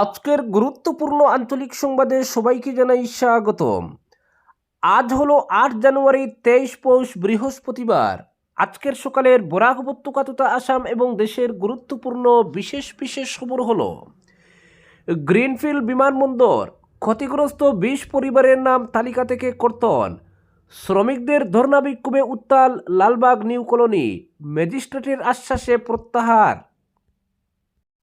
আজকের গুরুত্বপূর্ণ আঞ্চলিক সংবাদে সবাইকে জানাই স্বাগতম। আজ হলো 8 জানুয়ারি, 23 পৌষ, বৃহস্পতিবার। আজকের সকালের বরাক উপত্যকা তথা আসাম এবং দেশের গুরুত্বপূর্ণ বিশেষ বিশেষ খবর হলো: গ্রিনফিল্ড বিমানবন্দর, ক্ষতিগ্রস্ত 20 পরিবারের নাম তালিকা থেকে কর্তন, শ্রমিকদের ধর্ণা বিক্ষোভে উত্তাল লালবাগ নিউ কলোনি, ম্যাজিস্ট্রেটের আশ্বাসে প্রত্যাহার।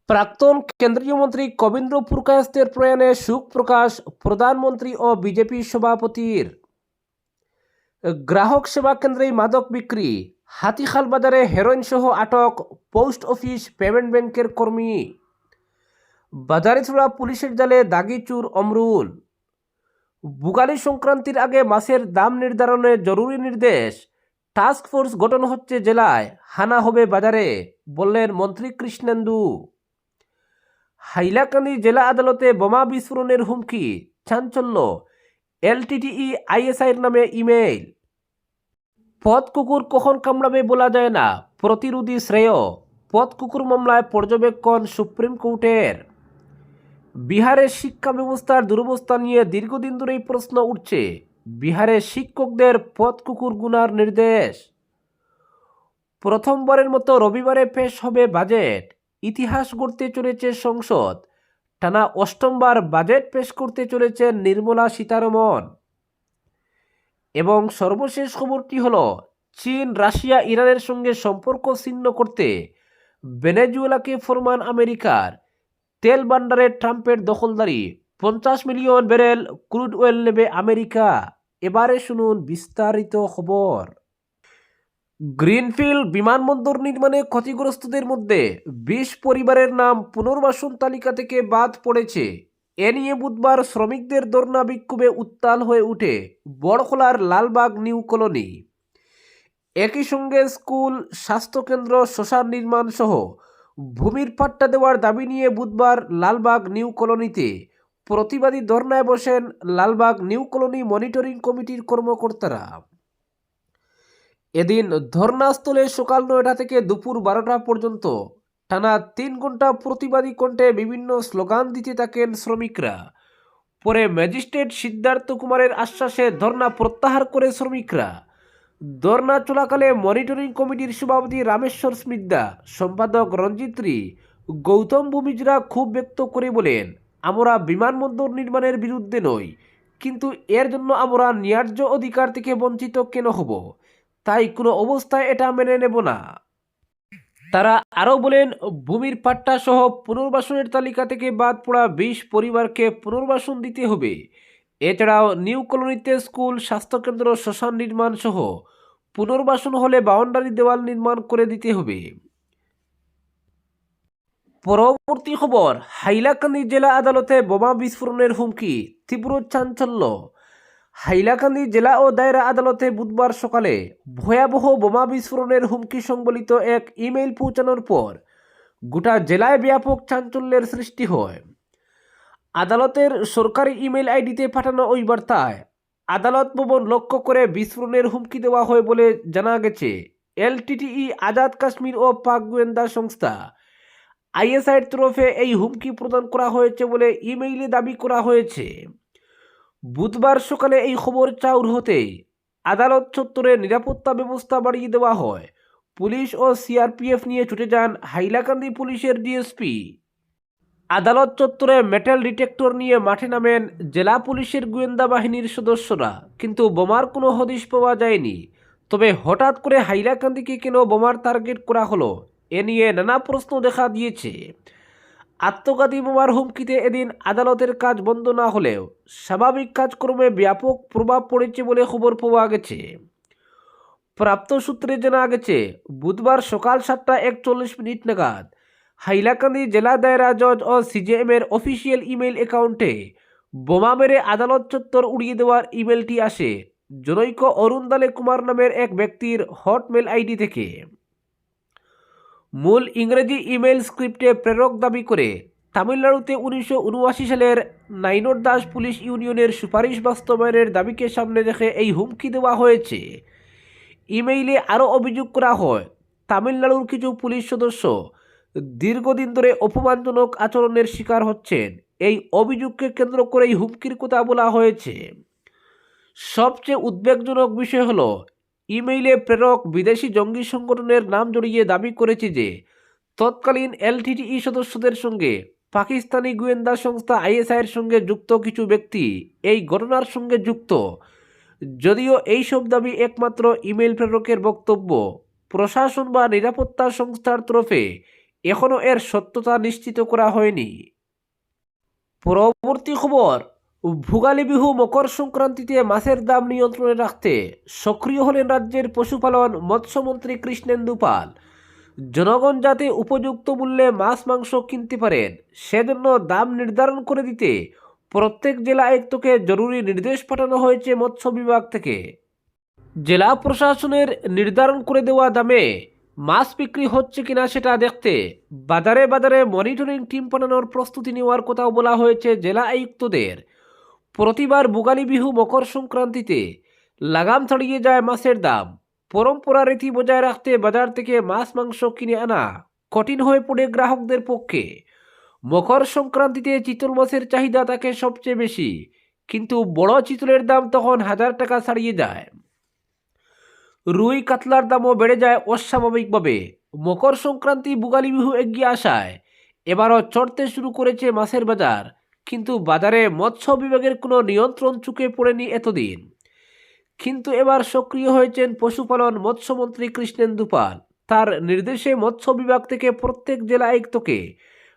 প্রাক্তন কেন্দ্রীয় মন্ত্রী কবীন্দ্র পুরকায়স্থের প্রয়াণে শোক প্রকাশ প্রধানমন্ত্রী ও বিজেপি সভাপতির। গ্রাহক সেবা কেন্দ্রে মাদক বিক্রি, হাতিখাল বাজারে হেরোইন সহ আটক পোস্ট অফিস পেমেন্ট ব্যাংকের কর্মী। বাজারে ছোড়া পুলিশের জালে দাগি চুর অমরুল। বুগালি সংক্রান্তির আগে মাছের দাম নির্ধারণে জরুরি নির্দেশ, টাস্ক ফোর্স গঠন হচ্ছে জেলায়, হানা হবে বাজারে, বললেন মন্ত্রী কৃষ্ণেন্দু। হাইলাকান্দি জেলা আদালতে বোমা বিস্ফোরণের হুমকি, চাঞ্চল্য, এলটিটিই আইএসআইয়ের নামে ইমেইল। পথ কুকুর কখন কামড়াবে বলা যায় না, প্রতিরোধী শ্রেয়। পথ কুকুর মামলায় পর্যবেক্ষণ সুপ্রিম কোর্টের। বিহারের শিক্ষা ব্যবস্থার দুরবস্থা নিয়ে দীর্ঘদিন ধরেই প্রশ্ন উঠছে। বিহারের শিক্ষকদের পথ কুকুর গুনার নির্দেশ। প্রথমবারের মতো রবিবারে পেশ হবে বাজেট, ইতিহাস গড়তে চলেছে সংসদ। টানা অষ্টমবার বাজেট পেশ করতে চলেছেন নির্মলা সীতারমণ। এবং সর্বশেষ খবরটি হলো, চীন রাশিয়া ইরানের সঙ্গে সম্পর্ক ছিন্ন করতে ভেনেজুয়েলাকে ফরমান আমেরিকার। তেল ভান্ডারে ট্রাম্পের দখলদারি, 50 মিলিয়ন ব্যারেল ক্রুড অয়েল নেবে আমেরিকা। এবারে শুনুন বিস্তারিত খবর। গ্রিনফিল্ড বিমানবন্দর নির্মাণে ক্ষতিগ্রস্তদের মধ্যে 20 পরিবারের নাম পুনর্বাসন তালিকা থেকে বাদ পড়েছে। এ নিয়ে বুধবার শ্রমিকদের ধর্ণা বিক্ষোভে উত্তাল হয়ে ওঠে বড়খোলার লালবাগ নিউ কলোনি। একই সঙ্গে স্কুল, স্বাস্থ্যকেন্দ্র, শ্মশান নির্মাণ সহ ভূমির পাট্টা দেওয়ার দাবি নিয়ে বুধবার লালবাগ নিউ কলোনিতে প্রতিবাদী ধর্ণায় বসেন লালবাগ নিউ কলোনি মনিটরিং কমিটির কর্মকর্তারা। এদিন ধর্নাস্থলে সকাল 9টা থেকে দুপুর 12টা পর্যন্ত টানা 3 ঘন্টা প্রতিবাদী কণ্ঠে বিভিন্ন স্লোগান দিতে থাকেন শ্রমিকরা। পরে ম্যাজিস্ট্রেট সিদ্ধার্থ কুমারের আশ্বাসে ধর্না প্রত্যাহার করে শ্রমিকরা। ধর্না চলাকালে মনিটরিং কমিটির সভাপতি রামেশ্বর স্মিদ্দা, সম্পাদক রঞ্জিত রি, গৌতম ভূমিজরা ক্ষোভ ব্যক্ত করে বলেন, আমরা বিমানবন্দর নির্মাণের বিরুদ্ধে নই, কিন্তু এর জন্য আমরা ন্যায্য অধিকার থেকে বঞ্চিত কেন হব, তাই কোনো অবস্থায় এটা মেনে নেব না। তারা আরও বলেন, ভূমির পাট্টা সহ পুনর্বাসনের তালিকা থেকে বাদ পড়া 20 পরিবারকে পুনর্বাসন দিতে হবে। এছাড়াও নিউ কলোনিতে স্কুল, স্বাস্থ্যকেন্দ্র, শ্মশান নির্মাণ সহ পুনর্বাসন হলে বাউন্ডারি দেওয়াল নির্মাণ করে দিতে হবে। পরবর্তী খবর, হাইলাকান্দি জেলা আদালতে বোমা বিস্ফোরণের হুমকি, তীব্র চাঞ্চল্য। হাইলাকান্দি জেলা ও দায়রা আদালতে বুধবার সকালে ভয়াবহ বোমা বিস্ফোরণের হুমকি সংবলিত এক ইমেইল পৌঁছানোর পর গোটা জেলায় ব্যাপক চাঞ্চল্যের সৃষ্টি হয়। আদালতের সরকারি ইমেইল আইডিতে পাঠানো ওই বার্তায় আদালত ভবন লক্ষ্য করে বিস্ফোরণের হুমকি দেওয়া হয় বলে জানা গেছে। এলটিটিই, আজাদ কাশ্মীর ও পাক গোয়েন্দা সংস্থা আইএসআইয়ের তরফে এই হুমকি প্রদান করা হয়েছে বলে ইমেইলে দাবি করা হয়েছে। বুধবার সকালে এই খবর চাউর হতেই আদালত চত্বরে নিরাপত্তা ব্যবস্থা বাড়িয়ে দেওয়া হয়। পুলিশ ও সিআরপিএফ নিয়ে ছুটে যান হাইলাকান্দি পুলিশের ডিএসপি। আদালত চত্বরে মেটাল ডিটেক্টর নিয়ে মাঠে নামেন জেলা পুলিশের গোয়েন্দা বাহিনীর সদস্যরা, কিন্তু বোমার কোনো হদিশ পাওয়া যায়নি। তবে হঠাৎ করে হাইলাকান্দিকে কেন বোমার টার্গেট করা হলো, এ নিয়ে নানা প্রশ্ন দেখা দিয়েছে। আত্মঘাতী বোমার হুমকিতে এদিন আদালতের কাজ বন্ধ না হলেও স্বাভাবিক কাজকর্মে ব্যাপক প্রভাব পড়েছে বলে খবর পাওয়া গেছে। প্রাপ্ত সূত্রে জানা গেছে, বুধবার সকাল 7টা 41 নাগাদ হাইলাকান্দি জেলা দায়রা জজ ও সিজেএমের অফিসিয়াল ইমেইল অ্যাকাউন্টে বোমা মেরে আদালত চত্বর উড়িয়ে দেওয়ার ইমেলটি আসে জনৈক অরুণদালে কুমার নামের এক ব্যক্তির হটমেল আইডি থেকে। মূল ইংরেজি ইমেল স্ক্রিপ্টে প্রেরক দাবি করে তামিলনাড়ুতে 1979 সালের নাইনর দাস পুলিশ ইউনিয়নের সুপারিশ বাস্তবায়নের দাবিকে সামনে রেখে এই হুমকি দেওয়া হয়েছে। ইমেইলে আরও অভিযোগ করা হয়, তামিলনাড়ুর কিছু পুলিশ সদস্য দীর্ঘদিন ধরে অপমানজনক আচরণের শিকার হচ্ছেন। এই অভিযোগকে কেন্দ্র করেই হুমকির কথা বলা হয়েছে। সবচেয়ে উদ্বেগজনক বিষয় হলো, ইমেইলে প্রেরক বিদেশি জঙ্গি সংগঠনের নাম জড়িয়ে দাবি করেছে যে তৎকালীন এলটিটিই সদস্যদের সঙ্গে পাকিস্তানি গোয়েন্দা সংস্থা আইএসআইয়ের সঙ্গে যুক্ত কিছু ব্যক্তি এই ঘটনার সঙ্গে যুক্ত। যদিও এইসব দাবি একমাত্র ইমেইল প্রেরকের বক্তব্য, প্রশাসন বা নিরাপত্তা সংস্থার তরফে এখনও এর সত্যতা নিশ্চিত করা হয়নি। পরবর্তী খবর, ভোগালী বিহু মকর সংক্রান্তিতে মাছের দাম নিয়ন্ত্রণে রাখতে সক্রিয় হলেন রাজ্যের পশুপালন মৎস্যমন্ত্রী কৃষ্ণেন্দু পাল। জনগণ যাতে উপযুক্ত মূল্যে মাছ মাংস কিনতে পারেন সেজন্য দাম নির্ধারণ করে দিতে প্রত্যেক জেলা আয়ুক্তকে জরুরি নির্দেশ পাঠানো হয়েছে মৎস্য বিভাগ থেকে। জেলা প্রশাসনের নির্ধারণ করে দেওয়া দামে মাছ বিক্রি হচ্ছে কিনা সেটা দেখতে বাজারে বাজারে মনিটরিং টিম পাঠানোর প্রস্তুতি নেওয়ার কথাও বলা হয়েছে জেলা আয়ুক্তদের। প্রতিবার ভোগালী বিহু মকর সংক্রান্তিতে লাগাম ছাড়িয়ে যায় মাছের দাম। পরম্পরা রীতি বজায় রাখতে বাজার থেকে মাছ মাংস কিনে আনা কঠিন হয়ে পড়ে গ্রাহকদের পক্ষে। মকর সংক্রান্তিতে চিতল মাছের চাহিদা থাকে সবচেয়ে বেশি, কিন্তু বড় চিতলের দাম তখন 1000 টাকা ছাড়িয়ে যায়। রুই কাতলার দামও বেড়ে যায় অস্বাভাবিকভাবে। মকর সংক্রান্তি ভোগালী বিহু এগিয়ে আসায় এবারও চড়তে শুরু করেছে মাছের বাজার, কিন্তু বাজারে মৎস্য বিভাগের কোনো নিয়ন্ত্রণ চুকে পড়েনি এতদিন। কিন্তু এবার সক্রিয় হয়েছেন পশুপালন মৎস্যমন্ত্রী কৃষ্ণেন্দু পাল। তার নির্দেশে মৎস্য বিভাগ থেকে প্রত্যেক জেলা আয়ুক্তকে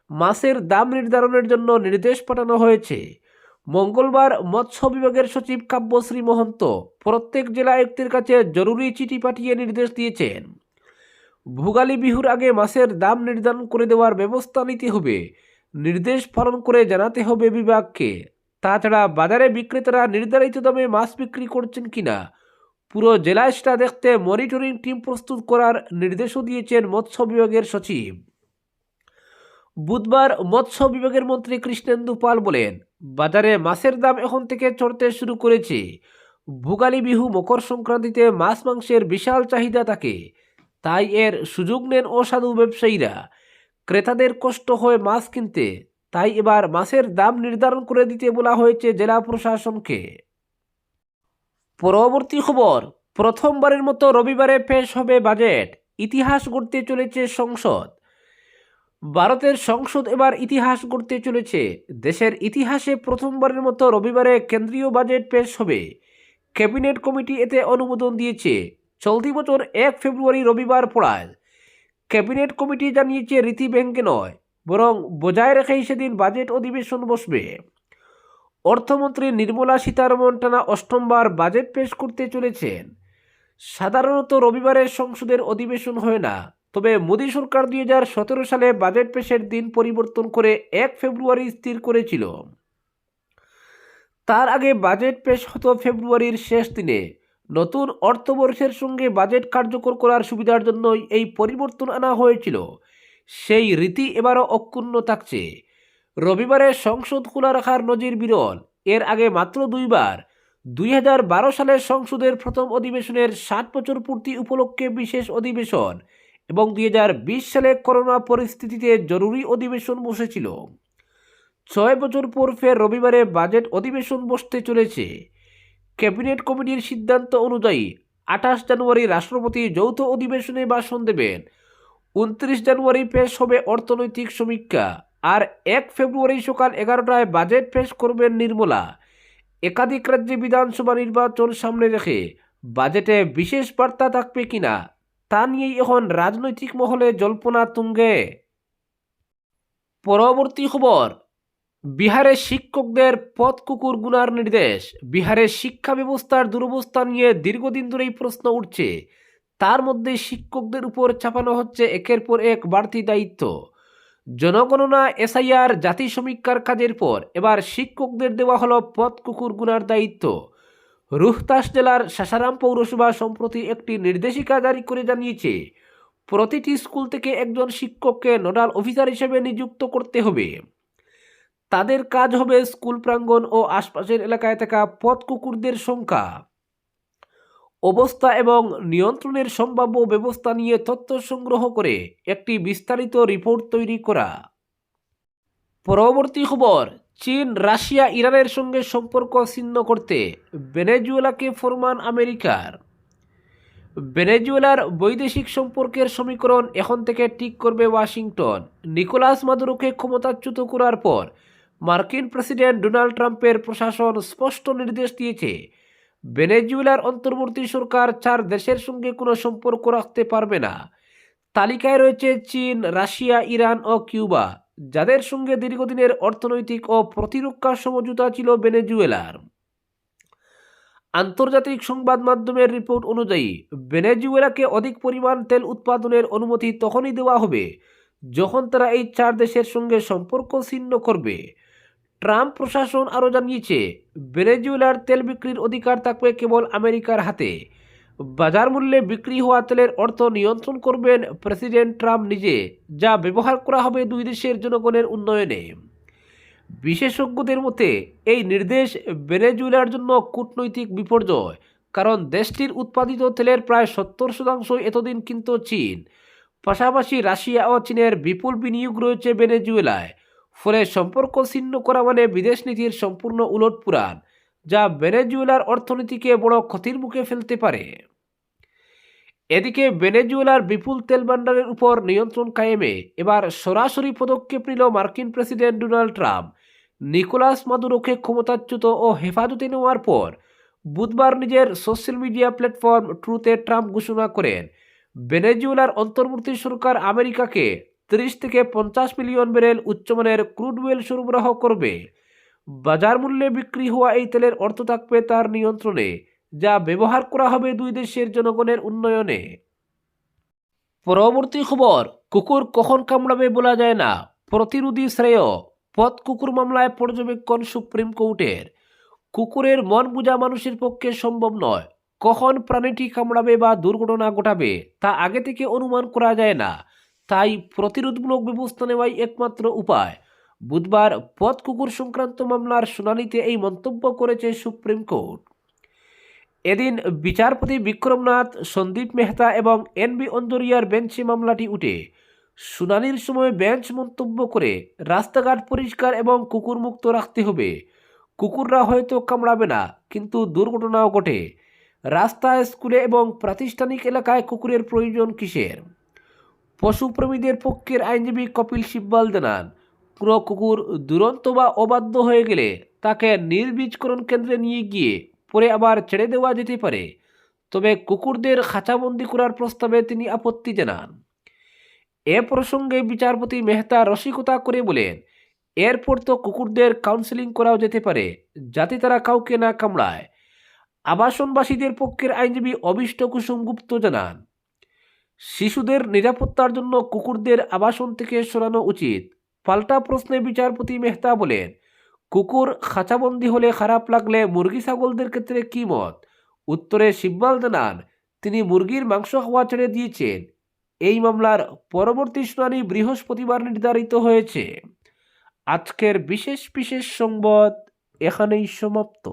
মাছের দাম নির্ধারণের জন্য নির্দেশ পাঠানো হয়েছে। মঙ্গলবার মৎস্য বিভাগের সচিব কাব্যশ্রী মহন্ত প্রত্যেক জেলা আয়ুক্তের কাছে জরুরি চিঠি পাঠিয়ে নির্দেশ দিয়েছেন, ভোগালী বিহুর আগে মাছের দাম নির্ধারণ করে দেওয়ার ব্যবস্থা নিতে হবে। নির্দেশ পালন করে জানাতে হবে বিভাগকে। তাছাড়া বাজারে বিক্রেতারা নির্ধারিত দামে মাছ বিক্রি করছেন কিনা পুরো জেলায় সেটা দেখতে মনিটরিং টিম প্রস্তুত করার নির্দেশও দিয়েছেন মৎস্য বিভাগের সচিব। বুধবার মৎস্য বিভাগের মন্ত্রী কৃষ্ণেন্দু পাল বলেন, বাজারে মাছের দাম এখন থেকে চড়তে শুরু করেছে। ভোগালী বিহু মকর সংক্রান্তিতে মাছ মাংসের বিশাল চাহিদা থাকে, তাই এর সুযোগ নেন অসাধু ব্যবসায়ীরা। ক্রেতাদের কষ্ট হয় মাছ কিনতে, তাই এবার মাছের দাম নির্ধারণ করে দিতে বলা হয়েছে জেলা প্রশাসনকে। পরবর্তী খবর, প্রথমবারের মতো রবিবারে পেশ হবে বাজেট, ইতিহাস গড়তে চলেছে সংসদ। ভারতের সংসদ এবার ইতিহাস গড়তে চলেছে। দেশের ইতিহাসে প্রথমবারের মতো রবিবারে কেন্দ্রীয় বাজেট পেশ হবে। ক্যাবিনেট কমিটি এতে অনুমোদন দিয়েছে। চলতি বছর 1 ফেব্রুয়ারি রবিবার পড়ায়। ক্যাবিনেট কমিটি জানিয়েছে রীতি ভেঙে নয়, বরং বজায় রেখেই সেদিন বাজেট অধিবেশন বসবে। অর্থমন্ত্রী নির্মলা সীতারমণ টানা অষ্টমবার বাজেট পেশ করতে চলেছেন। সাধারণত রবিবারে সংসদের অধিবেশন হয় না, তবে মোদী সরকার 2017 সালে বাজেট পেশের দিন পরিবর্তন করে 1 ফেব্রুয়ারি স্থির করেছিল। তার আগে বাজেট পেশ হতো ফেব্রুয়ারির শেষ দিনে। নতুন অর্থবর্ষের সঙ্গে বাজেট কার্যকর করার সুবিধার জন্যই এই পরিবর্তন আনা হয়েছিল। সেই রীতি এবারও অক্ষুণ্ণ থাকছে। রবিবারে সংসদ খোলা রাখার নজির বিরল। এর আগে মাত্র 2 বার 2012 সালে সংসদের প্রথম অধিবেশনের 60 বছর পূর্তি উপলক্ষে বিশেষ অধিবেশন এবং 2020 সালে করোনা পরিস্থিতিতে জরুরি অধিবেশন বসেছিল। 6 বছর পর ফের রবিবারে বাজেট অধিবেশন বসতে চলেছে। ক্যাবিনেট কমিটির সিদ্ধান্ত অনুযায়ী 28 জানুয়ারি রাষ্ট্রপতি যৌথ অধিবেশনে ভাষণ দেবেন। 29 জানুয়ারি পেশ হবে অর্থনৈতিক সমীক্ষা, আর 1 ফেব্রুয়ারি সকাল 11টায় বাজেট পেশ করবেন নির্মলা। একাধিক রাজ্যে বিধানসভা নির্বাচন সামনে রেখে বাজেটে বিশেষ বার্তা থাকবে কিনা তা নিয়েই এখন রাজনৈতিক মহলে জল্পনা তুঙ্গে। পরবর্তী খবর, বিহারে শিক্ষকদের পথ কুকুর গুনার নির্দেশ। বিহারের শিক্ষা ব্যবস্থার দুরবস্থা নিয়ে দীর্ঘদিন ধরেই প্রশ্ন উঠছে। তার মধ্যে শিক্ষকদের উপর চাপানো হচ্ছে একের পর এক বাড়তি দায়িত্ব। জনগণনা, এসআইআর, জাতি সমীক্ষার কাজের পর এবার শিক্ষকদের দেওয়া হলো পথ কুকুর গুনার দায়িত্ব। রোহতাস জেলার সাসারাম পৌরসভা সম্প্রতি একটি নির্দেশিকা জারি করে জানিয়েছে, প্রতিটি স্কুল থেকে একজন শিক্ষককে নোডাল অফিসার হিসেবে নিযুক্ত করতে হবে। তাদের কাজ হবে স্কুল প্রাঙ্গণ ও আশপাশের এলাকায় থাকা পথ কুকুরদের সংখ্যা অবস্থা এবং নিয়ন্ত্রণের সম্ভাব্য ব্যবস্থা নিয়ে তথ্য সংগ্রহ করে একটি বিস্তারিত রিপোর্ট তৈরি করা। পরবর্তী খবর, চীন রাশিয়া ইরানের সঙ্গে সম্পর্ক ছিন্ন করতে ভেনেজুয়েলাকে ফরমান আমেরিকার। ভেনেজুয়েলার বৈদেশিক সম্পর্কের সমীকরণ এখন থেকে ঠিক করবে ওয়াশিংটন। নিকোলাস মাদুরোকে ক্ষমতাচ্যুত করার পর মার্কিন প্রেসিডেন্ট ডোনাল্ড ট্রাম্পের প্রশাসন স্পষ্ট নির্দেশ দিয়েছে ভেনেজুয়েলার অন্তর্বর্তী সরকার 4 দেশের সঙ্গে কোনো সম্পর্ক রাখতে পারবে না। তালিকায় রয়েছে চীন, রাশিয়া, ইরান ও কিউবা, যাদের সঙ্গে দীর্ঘদিনের অর্থনৈতিক ও প্রতিরক্ষা সমঝোতা ছিল ভেনেজুয়েলার। আন্তর্জাতিক সংবাদ মাধ্যমের রিপোর্ট অনুযায়ী ভেনেজুয়েলাকে অধিক পরিমাণ তেল উৎপাদনের অনুমতি তখনই দেওয়া হবে যখন তারা এই 4 দেশের সঙ্গে সম্পর্ক ছিন্ন করবে। ট্রাম্প প্রশাসন আরও জানিয়েছে ভেনেজুয়েলার তেল বিক্রির অধিকার থাকবে কেবল আমেরিকার হাতে। বাজার মূল্যে বিক্রি হওয়া তেলের অর্থ নিয়ন্ত্রণ করবেন প্রেসিডেন্ট ট্রাম্প নিজে, যা ব্যবহার করা হবে দুই দেশের জনগণের উন্নয়নে। বিশেষজ্ঞদের মতে এই নির্দেশ ভেনেজুয়েলার জন্য কূটনৈতিক বিপর্যয়, কারণ দেশটির উৎপাদিত তেলের প্রায় 70% এতদিন কিনত চীন। পাশাপাশি রাশিয়া ও চীনের বিপুল বিনিয়োগ রয়েছে ভেনেজুয়েলায়। ফলে সম্পর্ক ছিন্ন করা মানে বিদেশ নীতির সম্পূর্ণ উলটপুরাণ, যা ভেনেজুয়েলার অর্থনীতিকে বড় ক্ষতির মুখে ফেলতে পারে। এদিকে ভেনেজুয়েলার বিপুল তেল ভান্ডারের উপর নিয়ন্ত্রণ কায়েমে এবার সরাসরি পদক্ষেপ নিল মার্কিন প্রেসিডেন্ট ডোনাল্ড ট্রাম্প। নিকোলাস মাদুরোকে ক্ষমতাচ্যুত ও হেফাজতে নেওয়ার পর বুধবার নিজের সোশ্যাল মিডিয়া প্ল্যাটফর্ম ট্রুথে ট্রাম্প ঘোষণা করেন ভেনেজুয়েলার অন্তর্বর্তী সরকার আমেরিকাকে 30 থেকে 50 মিলিয়ন ব্যারেল উচ্চমানের ক্রুড অয়েল সরবরাহ করবে। বাজার মূল্যে বিক্রি হওয়া এই তেলের অর্থ থাকবে তার নিয়ন্ত্রণে, যা ব্যবহার করা হবে দুই দেশের জনগণের উন্নয়নে। পরবর্তী খবর, কুকুর কখন কামড়াবে বলা যায় না, প্রতিরোধী শ্রেয়। পথ কুকুর মামলায় পর্যবেক্ষণ সুপ্রিম কোর্টের। কুকুরের মন বোঝা মানুষের পক্ষে সম্ভব নয়। কখন প্রাণীটি কামড়াবে বা দুর্ঘটনা ঘটাবে তা আগে থেকে অনুমান করা যায় না, তাই প্রতিরোধমূলক ব্যবস্থা নেওয়াই একমাত্র উপায়। বুধবার পথ কুকুর সংক্রান্ত মামলার শুনানিতে এই মন্তব্য করেছে সুপ্রিম কোর্ট। এদিন বিচারপতি বিক্রমনাথ, সন্দীপ মেহতা এবং এনবি অঞ্জরিয়ার বেঞ্চে মামলাটি উঠে। শুনানির সময় বেঞ্চ মন্তব্য করে রাস্তাঘাট পরিষ্কার এবং কুকুর মুক্ত রাখতে হবে। কুকুররা হয়তো কামড়াবে না, কিন্তু দুর্ঘটনাও ঘটে। রাস্তায়, স্কুলে এবং প্রাতিষ্ঠানিক এলাকায় কুকুরের প্রয়োজন কিসের? পশুপ্রেমীদের পক্ষের আইনজীবী কপিল সিব্বাল জানান, কোনো কুকুর দুরন্ত বা অবাধ্য হয়ে গেলে তাকে নির্বীজকরণ কেন্দ্রে নিয়ে গিয়ে পরে আবার ছেড়ে দেওয়া যেতে পারে। তবে কুকুরদের খাঁচাবন্দি করার প্রস্তাবে তিনি আপত্তি জানান। এ প্রসঙ্গে বিচারপতি মেহতা রসিকতা করে বলেন, এরপর তো কুকুরদের কাউন্সেলিং করাও যেতে পারে, যাতে তারা কাউকে না কামড়ায়। আবাসনবাসীদের পক্ষের আইনজীবী অভীষ্ট কুসুম গুপ্ত জানান, শিশুদের নিরাপত্তার জন্য কুকুরদের আবাসন থেকে সরানো উচিত। পাল্টা প্রশ্নে বিচারপতি মেহতা বলেন, কুকুর খাঁচাবন্দি হলে খারাপ লাগলে মুরগি ছাগলদের ক্ষেত্রে কি মত? উত্তরে সিব্বাল জানান, তিনি মুরগির মাংস খাওয়া ছেড়ে দিয়েছেন। এই মামলার পরবর্তী শুনানি বৃহস্পতিবার নির্ধারিত হয়েছে। আজকের বিশেষ সংবাদ এখানেই সমাপ্ত।